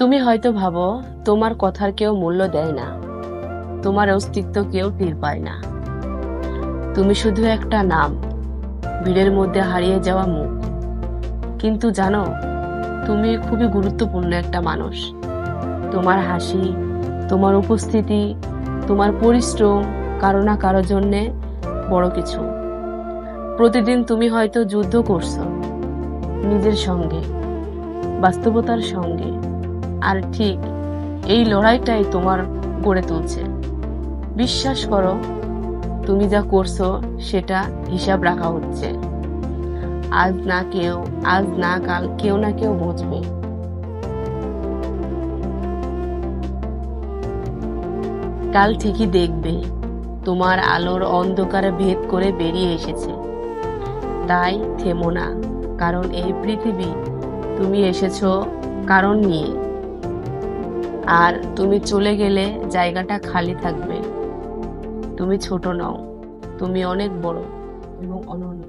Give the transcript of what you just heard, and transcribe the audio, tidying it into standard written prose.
তুমি হয়তো ভাবো তোমার কথার কেউ মূল্য দেয় না, তোমার অস্তিত্ব কেউ টের পায় না। তুমি শুধু একটা নাম, ভিড়ের মধ্যে হারিয়ে যাওয়া মুখ। কিন্তু জানো, তুমি খুবই গুরুত্বপূর্ণ একটা মানুষ। তোমার হাসি, তোমার উপস্থিতি, তোমার পরিশ্রম কারো না কারো জন্যে বড় কিছু। প্রতিদিন তুমি হয়তো যুদ্ধ করছো নিজের সঙ্গে, বাস্তবতার সঙ্গে, আর ঠিক এই লড়াইটাই তোমার গড়ে তুলছে। বিশ্বাস করো, তুমি যা করছো সেটা হিসাব রাখা হচ্ছে। আজ না কাল কেউ না কেউ বুঝবে। কাল ঠিকই দেখবে তোমার আলোর অন্ধকারে ভেদ করে বেরিয়ে এসেছে। তাই থেমো না, কারণ এই পৃথিবী তুমি এসেছো কারণ নিয়ে। আর তুমি চলে গেলে জায়গাটা খালি থাকবে। তুমি ছোট নও, তুমি অনেক বড় এবং অনন্য।